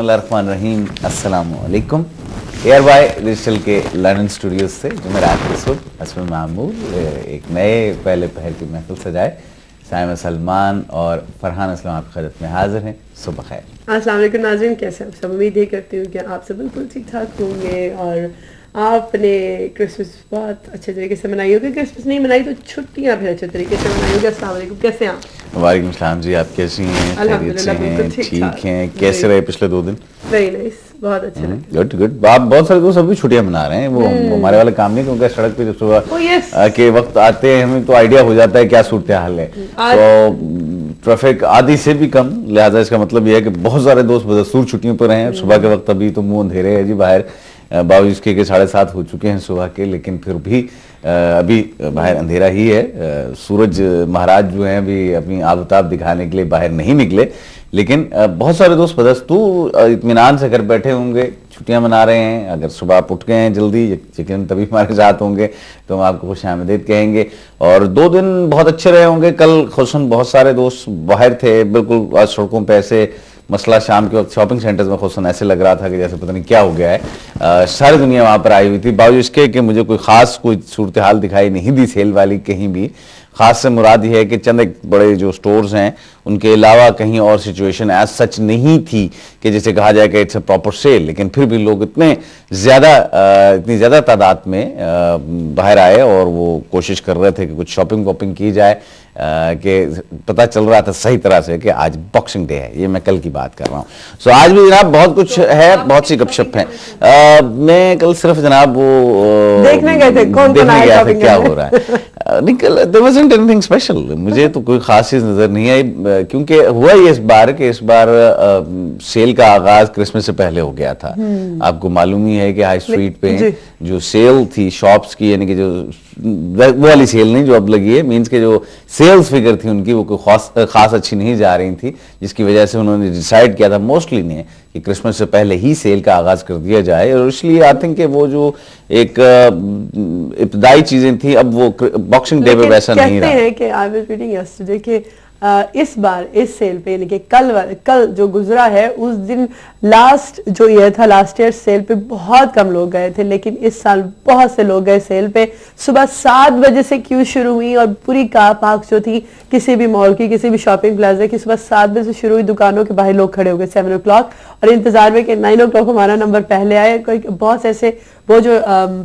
बिस्मिल्लाहिर्रहमानिर्रहीम, अस्सलामु अलैकुम। एयरवाई डिजिटल के लंदन स्टूडियोज से जुमेरात के सुबह असम मामूल एक नए पहले पहल की महफिल सजाए साइमा सलमान और फरहान असलम आपकी खिदमत में हाजिर हैं। सुबह खैर। अस्सलाम वालेकुम नाज़रीन, कैसे आप सब? उम्मीद ही करती हूँ कि आप सब बिल्कुल ठीक ठाक होंगे और आपने क्रिसमस बहुत अच्छे तरीके से मनाई होगी। क्रिसमस नहीं मनाई तो छुट्टियाँ भी अच्छे तरीके से मनाई होगी। अस्सलाम वालेकुम, कैसे हैं आप? वालेकुम सलाम जी, आप कैसी हैं? अल्हम्दुलिल्लाह बिल्कुल ठीक हैं। कैसे रहे पिछले 2 दिन? वेरी नाइस, बहुत अच्छे लगे। Good good. आप बहुत सारे दोस्त अभी छुट्टियां मना रहे हैं, वो हमारे वाले काम नहीं, क्योंकि सड़क पे जब सुबह के वक्त आते हैं हमें तो आइडिया हो जाता है क्या सूरत हाल है। तो ट्रैफिक आधी से भी कम, लिहाजा इसका मतलब यह है कि बहुत सारे दोस्त बदस्तूर छुट्टियों पर हैं। सुबह के वक्त अभी तो मुंह अंधेरे है जी बाहर, बावजूद इसके 7:30 हो चुके हैं सुबह के, लेकिन फिर भी अभी बाहर अंधेरा ही है। सूरज महाराज जो हैं अभी अपनी आबताब दिखाने के लिए बाहर नहीं निकले, लेकिन बहुत सारे दोस्त बदस्तूर इत्मीनान से घर बैठे होंगे, छुट्टियां मना रहे हैं। अगर सुबह आप उठ गए हैं जल्दी, यकीन तभी हमारे साथ होंगे तो हम आपको खुशामदीद कहेंगे। और 2 दिन बहुत अच्छे रहे होंगे। कल खुसन बहुत सारे दोस्त बाहर थे, बिल्कुल आज सड़कों पे ऐसे मसला शाम के वक्त शॉपिंग सेंटर्स में खुसन ऐसे लग रहा था कि जैसे पता नहीं क्या हो गया है। सारी दुनिया वहां पर आई हुई थी, बावजूद इसके कि मुझे कोई सूरत हाल दिखाई नहीं दी सेल वाली कहीं भी। खास से मुराद ये है कि चंद एक बड़े जो स्टोर्स हैं उनके अलावा कहीं और सिचुएशन एज सच नहीं थी कि जैसे कहा जाए कि इट्स अ प्रॉपर सेल, लेकिन फिर भी लोग इतनी ज़्यादा तादाद में बाहर आए और वो कोशिश कर रहे थे कि कुछ शॉपिंग वॉपिंग की जाए, कि पता चल रहा था सही तरह से कि आज बॉक्सिंग डे है। ये मैं कल की बात कर रहा हूँ। सो आज भी जनाब बहुत कुछ है, बहुत सी गपशप है। मैं कल सिर्फ जनाब वो देखने गए थे क्या हो रहा है। नहीं, कल there wasn't anything special। मुझे तो कोई खास चीज नजर नहीं आई, क्योंकि हुआ ये इस बार सेल का आगाज क्रिसमस से पहले हो गया था। आपको मालूम ही है कि हाई स्ट्रीट पे जो सेल थी शॉप्स की, यानी कि जो वो वाली सेल नहीं जो अब लगी है, मींस के जो सेल्स फिगर थी उनकी वो कोई खास अच्छी नहीं जा रही थी, जिसकी वजह से उन्होंने डिसाइड किया था मोस्टली ने कि क्रिसमस से पहले ही सेल का आगाज कर दिया जाए। और इसलिए आई थिंक कि वो जो एक इब्तदाई चीजें थी अब वो बॉक्सिंग डे पे वैसा नहीं रहा। कहते हैं कि आई वाज रीडिंग यस्टरडे कि इस बार इस सेल पे, यानी कि कल जो गुजरा है उस दिन लास्ट जो ईयर था, लास्ट ईयर सेल पे बहुत कम लोग गए थे, लेकिन इस साल बहुत से लोग गए सेल पे। सुबह 7 बजे से क्यू शुरू हुई और पूरी कार पार्क जो थी किसी भी मॉल की, किसी भी शॉपिंग प्लाजा की, सुबह 7 बजे से शुरू हुई। दुकानों के बाहर लोग खड़े हो गए 7 o'clock और इंतजार में कि 9 o'clock हमारा नंबर पहले आए। बहुत ऐसे वो जो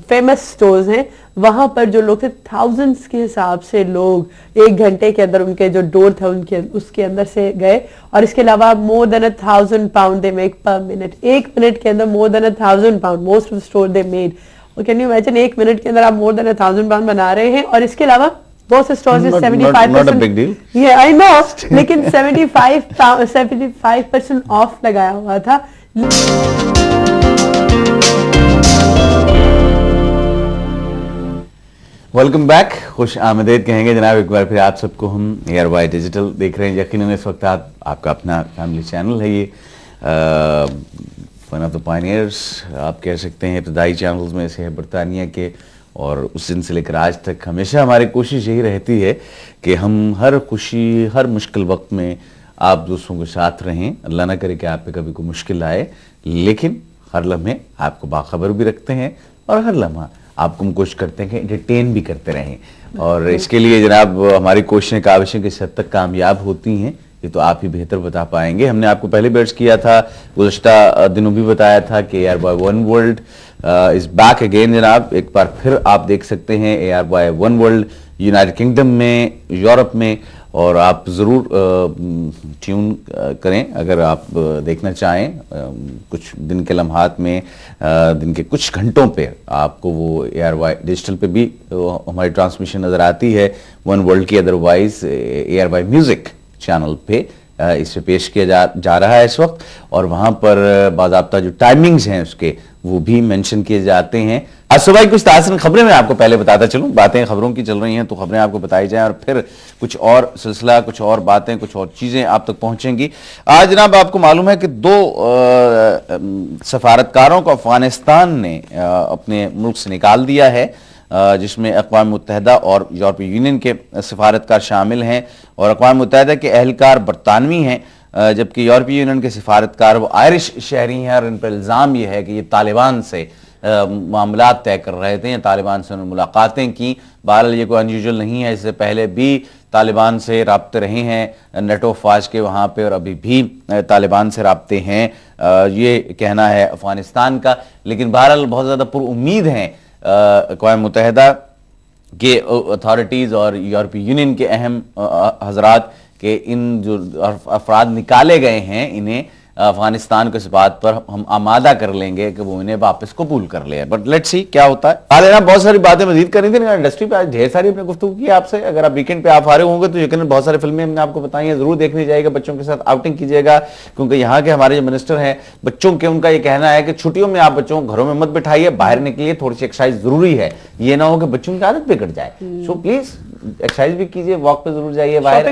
फेमस स्टोर्स हैं वहां पर जो लोग थे, थाउजेंड्स के हिसाब से लोग 1 घंटे के अंदर उनके जो डोर था उसके अंदर से गए। और इसके अलावा more than 1,000 pound they make पर मिनट। 1 मिनट के अंदर more than 1,000 pound most of store they made. Can you imagine 1 minute के अंदर आप मोर देन 1,000 pound बना रहे हैं। और इसके अलावा बहुत से स्टोर्स में 75% ये आई नो, लेकिन 75% ऑफ लगाया हुआ था। वेलकम बैक, खुश आमदीद कहेंगे जनाब एक बार फिर आप सबको। हम एयरवाई डिजिटल देख रहे हैं, यकीनन इस वक्त आपका अपना फैमिली चैनल है ये, वन ऑफ द पायनियर्स आप कह सकते हैं, इब्तदाई चैनल्स में से है बरतानिया के। और उस दिन से लेकर आज तक हमेशा हमारी कोशिश यही रहती है कि हम हर खुशी हर मुश्किल वक्त में आप दोस्तों के साथ रहें। अल्लाह ना करे कि आप पे कभी कोई मुश्किल आए, लेकिन हर लम्हे आपको बाखबर भी रखते हैं और हर लम्हा आपको हम कोशिश करते हैं कि एंटरटेन भी करते रहें। और इसके लिए जनाब हमारी कोशिशें काविशें किस हद तक कामयाब होती हैं ये तो आप ही बेहतर बता पाएंगे। हमने आपको पहले भी अर्ज किया था, गुज़श्ता दिनों भी बताया था कि ARY one world is back again जनाब। एक बार फिर आप देख सकते हैं ARY one world United kingdom में, यूरोप में, और आप ज़रूर ट्यून करें अगर आप देखना चाहें। कुछ दिन के लम्हात में, दिन के कुछ घंटों पे आपको वो एयरवाई डिजिटल पे भी हमारी ट्रांसमिशन नज़र आती है वन वर्ल्ड की। अदरवाइज एयरवाई म्यूज़िक चैनल पे इसे पेश किया जा रहा है इस वक्त, और वहाँ पर बाज़ाब्ता जो टाइमिंग्स हैं उसके वो भी मेंशन किए जाते हैं। आज सुबह कुछ ताज़ा खबरें मैं आपको पहले बताता चलूँ, बातें खबरों की चल रही हैं तो खबरें आपको बताई जाएं और फिर कुछ और सिलसिला, कुछ और बातें, कुछ और चीज़ें आप तक पहुँचेंगी। आज जनाब आपको मालूम है कि 2 सफारतकारों को अफगानिस्तान ने अपने मुल्क से निकाल दिया है, जिसमें अक़वाम मुत्तहिदा और यूरोपीय यूनियन के सफारतकार शामिल हैं। और अक़वाम मुत्तहिदा के अहलकार बरतानवी हैं, जबकि यूरोपीय यूनियन के सिफारतकार वो आयरिश शहरी हैं और इन पर इल्ज़ाम ये है कि ये तालिबान से मामला तय कर रहे थे या तालिबान से उन्होंने मुलाकातें की। बहरहाल ये कोई अनयूजुअल नहीं है, इससे पहले भी तालिबान से राब्ते रहे हैं नेटो फ़ौज के वहाँ पे और अभी भी तालिबान से राब्ते हैं, ये कहना है अफगानिस्तान का। लेकिन बहरहाल बहुत ज़्यादा पुरुम्मीद हैं अक़वाम मुत्तहिदा के अथॉरिटीज़ और यूरोपीय यूनियन के अहम हजरात के इन जो अफराद निकाले गए हैं इन्हें अफगानिस्तान को इस बात पर हम आमादा कर लेंगे कि वो इन्हें वापस कबूल कर ले। बट लेट्स सी क्या होता है। आ लेना बहुत सारी बातें मजीद करी थी इंडस्ट्री पे, आज ढेर सारी अपने गुफ्तगू की आपसे। अगर आप वीकेंड पे आप आ रहे होंगे तो यकीनन बहुत सारी फिल्में हमने आपको बताई हैं, जरूर देखने जाइएगा, बच्चों के साथ आउटिंग कीजिएगा, क्योंकि यहाँ के हमारे जो मिनिस्टर हैं बच्चों के, उनका ये कहना है कि छुट्टियों में आप बच्चों को घरों में मत बिठाइए, बाहर निकलिए, थोड़ी सी एक्सरसाइज जरूरी है, ये ना हो कि बच्चों की आदत बिगड़ जाए। सो प्लीज एक्सरसाइज भी कीजिए, वॉक पे जरूर जाइए, बाहर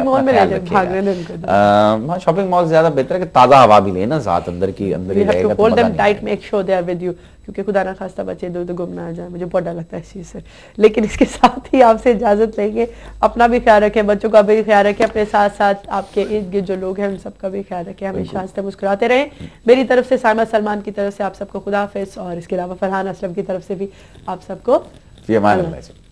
शॉपिंग मॉल ज्यादा बेहतर है कि ताजा हवा भी लेना, साथ अंदर की अंदर ही रहेगा तो मजा नहीं आएगा। Make sure they are with you, क्योंकि खुदा ना खास्ता बच्चे इधर उधर घूम ना जाए, मुझे बहुत डर लगता है इस चीज से। लेकिन इसके साथ ही आपसे इजाजत लेंगे, अपना भी ख्याल रखें, बच्चों का भी ख्याल रखें, अपने साथ साथ आपके इर्द गिर्द जो लोग हैं उन सबका भी ख्याल रखें, हमेशा हंसते मुस्कुराते रहें। मेरी तरफ से, साइमा सलमान की तरफ से आप सबको खुदा हाफिज, और इसके अलावा फरहान असलम की तरफ से भी आप सबको फी अमान अल्लाह।